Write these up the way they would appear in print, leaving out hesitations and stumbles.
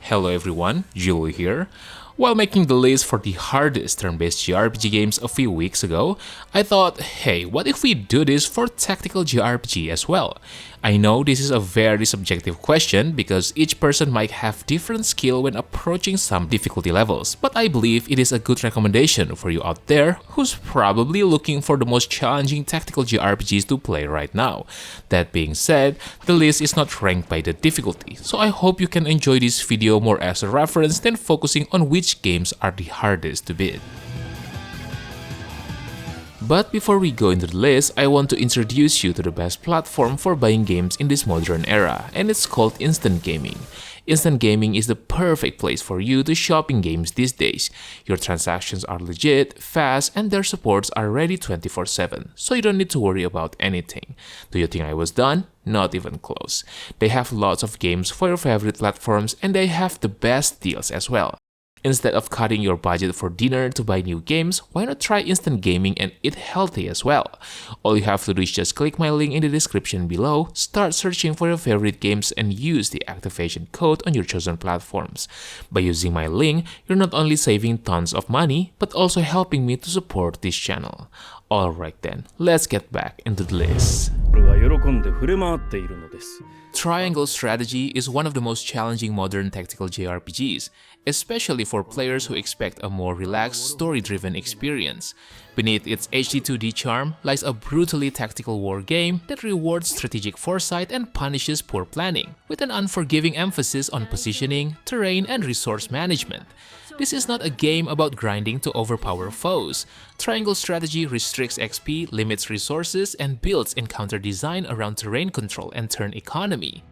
Hello everyone, Julie here. While making the list for the hardest turn-based JRPG games a few weeks ago, I thought, hey, what if we do this for tactical JRPG as well? I know this is a very subjective question because each person might have different skill when approaching some difficulty levels, but I believe it is a good recommendation for you out there who's probably looking for the most challenging tactical JRPGs to play right now. That being said, the list is not ranked by the difficulty, so I hope you can enjoy this video more as a reference than focusing on which games are the hardest to beat. But before we go into the list, I want to introduce you to the best platform for buying games in this modern era, and it's called instant gaming. Instant gaming is the perfect place for you to shop in games these days. Your transactions are legit, fast, and their supports are ready 24/7, so you don't need to worry about anything. Do you think I was done? Not even close. They have lots of games for your favorite platforms, and they have the best deals as well. Instead of cutting your budget for dinner to buy new games, why not try instant gaming and eat healthy as well? All you have to do is just click my link in the description below, start searching for your favorite games, and use the activation code on your chosen platforms. By using my link, you're not only saving tons of money, but also helping me to support this channel. Alright then, let's get back into the list. Triangle strategy is one of the most challenging modern tactical JRPGs, especially for players who expect a more relaxed, story-driven experience. Beneath its HD 2D charm lies a brutally tactical war game that rewards strategic foresight and punishes poor planning, with an unforgiving emphasis on positioning, terrain, and resource management. This is not a game about grinding to overpower foes. Triangle strategy restricts XP, limits resources, and builds encounter design around terrain control and turn economy.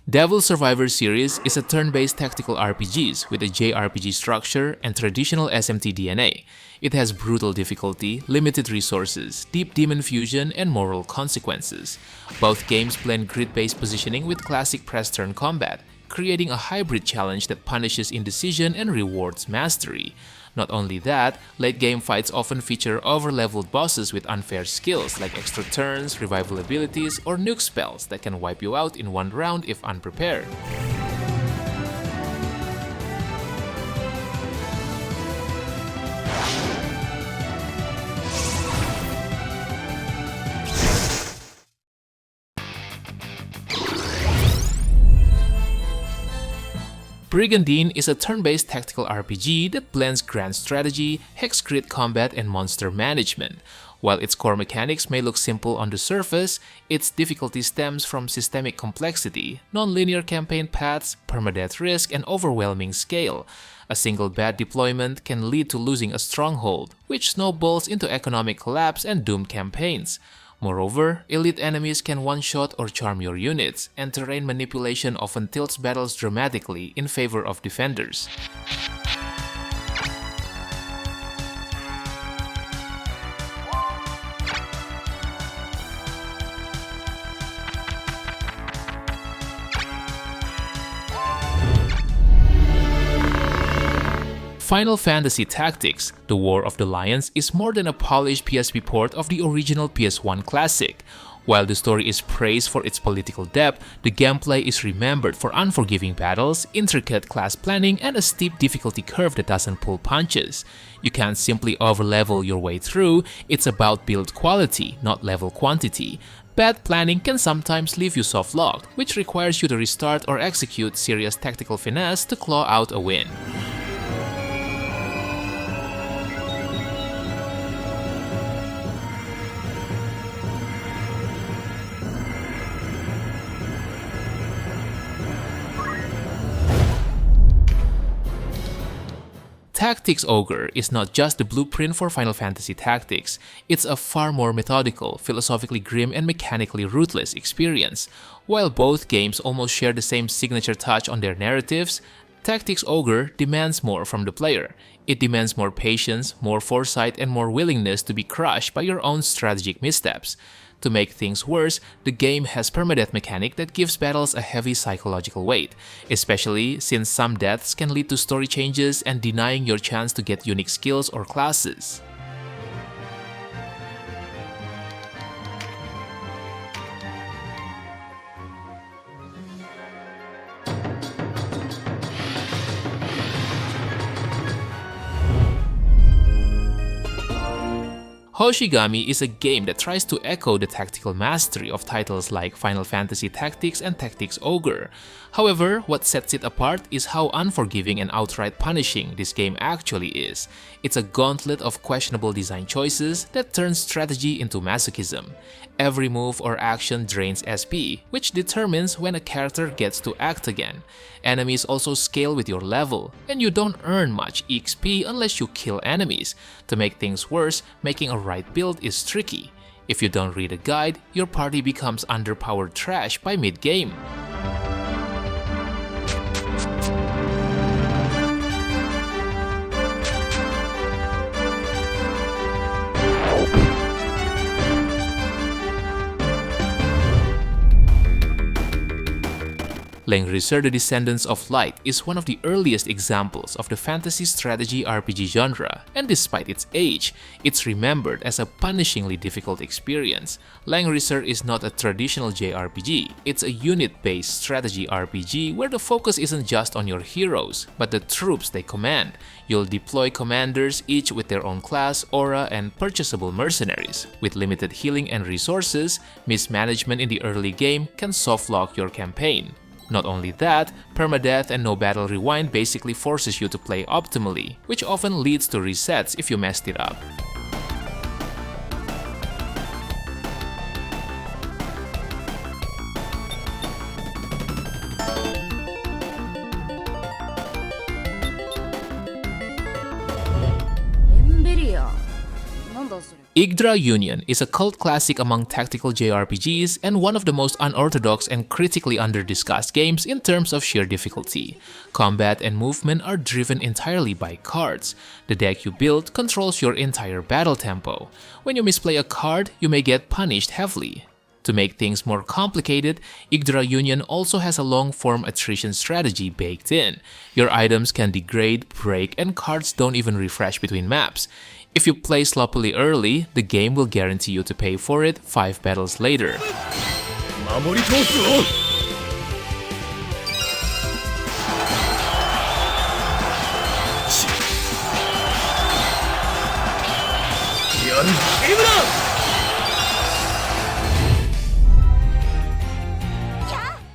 Devil Survivor series is a turn-based tactical RPGs with a JRPG structure and traditional SMT DNA. It has brutal difficulty, limited resources, deep demon fusion, and moral consequences. Both games blend grid-based positioning with classic press-turn combat, creating a hybrid challenge that punishes indecision and rewards mastery. Not only that, late-game fights often feature over-leveled bosses with unfair skills like extra turns, revival abilities, or nuke spells that can wipe you out in one round if unprepared. Brigandine is a turn-based tactical RPG that blends grand strategy, hex grid combat, and monster management. While its core mechanics may look simple on the surface, its difficulty stems from systemic complexity, non-linear campaign paths, permadeath risk, and overwhelming scale. A single bad deployment can lead to losing a stronghold, which snowballs into economic collapse and doomed campaigns. Moreover, elite enemies can one-shot or charm your units, and terrain manipulation often tilts battles dramatically in favor of defenders. Final Fantasy Tactics: The War of the Lions is more than a polished PSP port of the original PS1 classic. While the story is praised for its political depth, the gameplay is remembered for unforgiving battles, intricate class planning, and a steep difficulty curve that doesn't pull punches. You can't simply overlevel your way through, it's about build quality, not level quantity. Bad planning can sometimes leave you soft-locked, which requires you to restart or execute serious tactical finesse to claw out a win. Tactics Ogre is not just the blueprint for Final Fantasy Tactics, it's a far more methodical, philosophically grim, and mechanically ruthless experience. While both games almost share the same signature touch on their narratives, Tactics Ogre demands more from the player. It demands more patience, more foresight, and more willingness to be crushed by your own strategic missteps. To make things worse, the game has permadeath mechanic that gives battles a heavy psychological weight, especially since some deaths can lead to story changes and denying your chance to get unique skills or classes. Hoshigami is a game that tries to echo the tactical mastery of titles like Final Fantasy Tactics and Tactics Ogre. However, what sets it apart is how unforgiving and outright punishing this game actually is. It's a gauntlet of questionable design choices that turns strategy into masochism. Every move or action drains SP, which determines when a character gets to act again. Enemies also scale with your level, and you don't earn much XP unless you kill enemies. To make things worse, making a right build is tricky. If you don't read a guide, your party becomes underpowered trash by mid-game. Langrisser, the Descendants of Light is one of the earliest examples of the fantasy strategy RPG genre, and despite its age, it's remembered as a punishingly difficult experience. Langrisser is not a traditional JRPG, it's a unit-based strategy RPG where the focus isn't just on your heroes, but the troops they command. You'll deploy commanders, each with their own class, aura, and purchasable mercenaries. With limited healing and resources, mismanagement in the early game can softlock your campaign. Not only that, permadeath and no battle rewind basically forces you to play optimally, which often leads to resets if you messed it up. Yggdra Union is a cult classic among tactical JRPGs and one of the most unorthodox and critically under-discussed games in terms of sheer difficulty. Combat and movement are driven entirely by cards. The deck you build controls your entire battle tempo. When you misplay a card, you may get punished heavily. To make things more complicated, Yggdra Union also has a long-form attrition strategy baked in. Your items can degrade, break, and cards don't even refresh between maps. If you play sloppily early, the game will guarantee you to pay for it 5 battles later.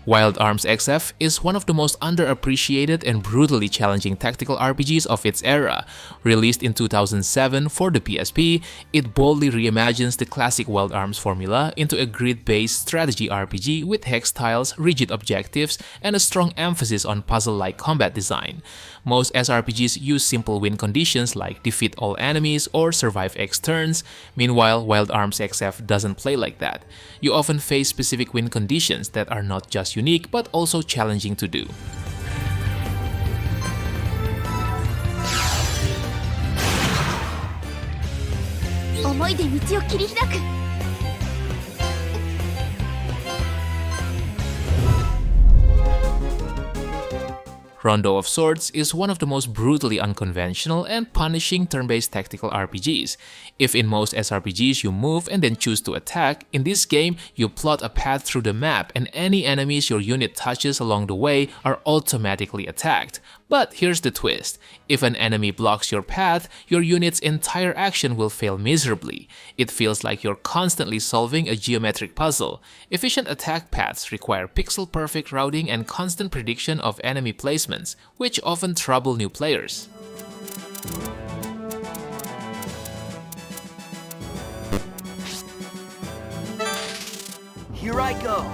Wild Arms XF is one of the most underappreciated and brutally challenging tactical RPGs of its era. Released in 2007 for the PSP, it boldly reimagines the classic Wild Arms formula into a grid-based strategy RPG with hex tiles, rigid objectives, and a strong emphasis on puzzle-like combat design. Most SRPGs use simple win conditions like defeat all enemies or survive X turns. Meanwhile, Wild Arms XF doesn't play like that. You often face specific win conditions that are not just unique but also challenging to do. Rondo of Swords is one of the most brutally unconventional and punishing turn-based tactical RPGs. If in most SRPGs you move and then choose to attack, in this game you plot a path through the map and any enemies your unit touches along the way are automatically attacked. But here's the twist. If an enemy blocks your path, your unit's entire action will fail miserably. It feels like you're constantly solving a geometric puzzle. Efficient attack paths require pixel-perfect routing and constant prediction of enemy placements, which often trouble new players. Here I go!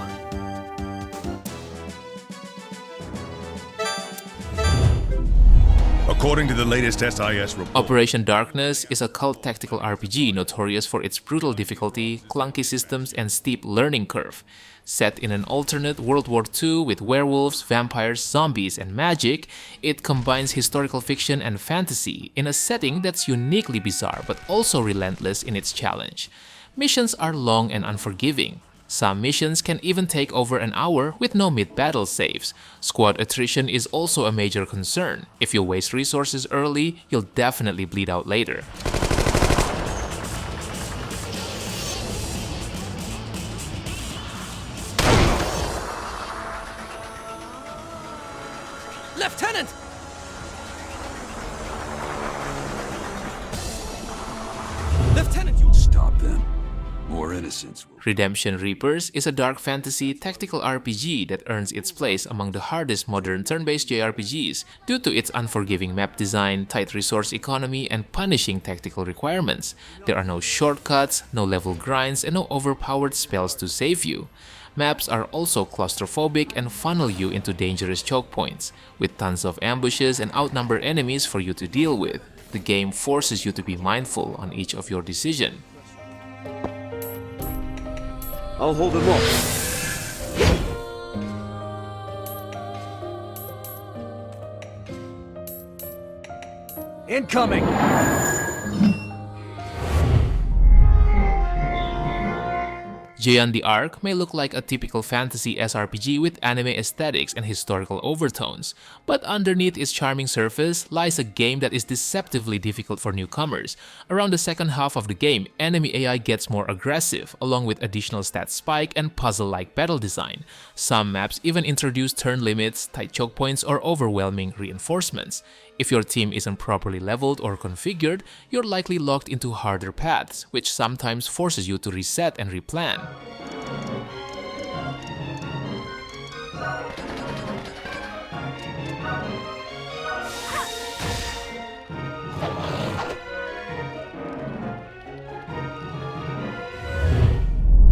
According to the latest SIS report, Operation Darkness is a cult tactical RPG notorious for its brutal difficulty, clunky systems, and steep learning curve. Set in an alternate World War II with werewolves, vampires, zombies, and magic, it combines historical fiction and fantasy in a setting that's uniquely bizarre but also relentless in its challenge. Missions are long and unforgiving. Some missions can even take over an hour with no mid-battle saves. Squad attrition is also a major concern. If you waste resources early, you'll definitely bleed out later. Lieutenant! Lieutenant, you... Stop them. More innocents will... Redemption Reapers is a dark fantasy tactical RPG that earns its place among the hardest modern turn-based JRPGs due to its unforgiving map design, tight resource economy, and punishing tactical requirements. There are no shortcuts, no level grinds, and no overpowered spells to save you. Maps are also claustrophobic and funnel you into dangerous choke points, with tons of ambushes and outnumbered enemies for you to deal with. The game forces you to be mindful on each of your decisions. I'll hold them off. incoming! Jeanne the Arc may look like a typical fantasy SRPG with anime aesthetics and historical overtones, but underneath its charming surface lies a game that is deceptively difficult for newcomers. Around the second half of the game, enemy AI gets more aggressive, along with additional stat spike and puzzle-like battle design. Some maps even introduce turn limits, tight choke points, or overwhelming reinforcements. If your team isn't properly leveled or configured, you're likely locked into harder paths, which sometimes forces you to reset and replan.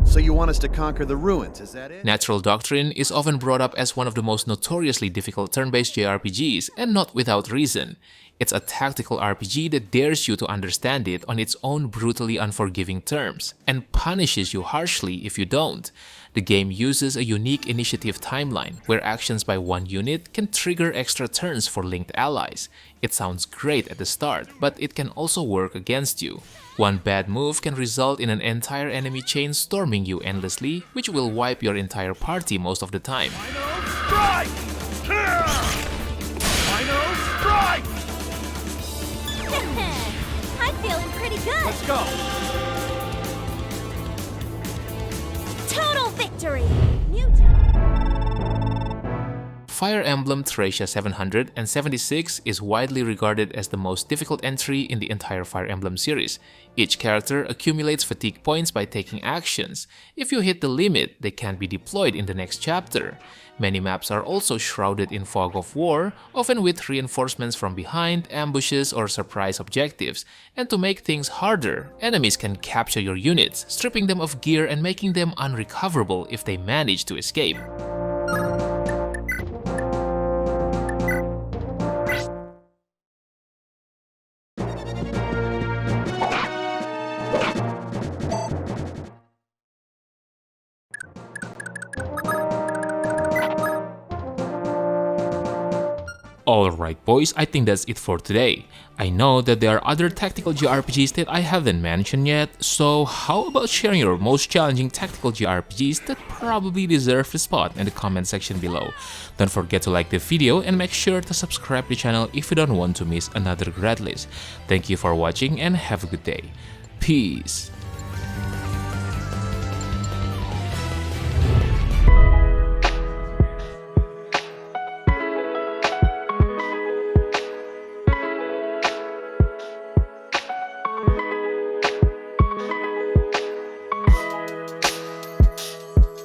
So you want us to conquer the ruins, is that it? Natural Doctrine is often brought up as one of the most notoriously difficult turn-based JRPGs, and not without reason. It's a tactical RPG that dares you to understand it on its own brutally unforgiving terms, and punishes you harshly if you don't. The game uses a unique initiative timeline, where actions by one unit can trigger extra turns for linked allies. It sounds great at the start, but it can also work against you. One bad move can result in an entire enemy chain storming you endlessly, which will wipe your entire party most of the time. Strike! Final strike! I'm feeling pretty good. Let's go! Total victory! Fire Emblem Thracia 776 is widely regarded as the most difficult entry in the entire Fire Emblem series. Each character accumulates fatigue points by taking actions. If you hit the limit, they can be deployed in the next chapter. Many maps are also shrouded in fog of war, often with reinforcements from behind, ambushes, or surprise objectives. And to make things harder, enemies can capture your units, stripping them of gear and making them unrecoverable if they manage to escape. Alright boys, I think that's it for today. I know that there are other tactical JRPGs that I haven't mentioned yet, so how about sharing your most challenging tactical JRPGs that probably deserve a spot in the comment section below. Don't forget to like the video and make sure to subscribe to the channel if you don't want to miss another grad list. Thank you for watching and have a good day. Peace!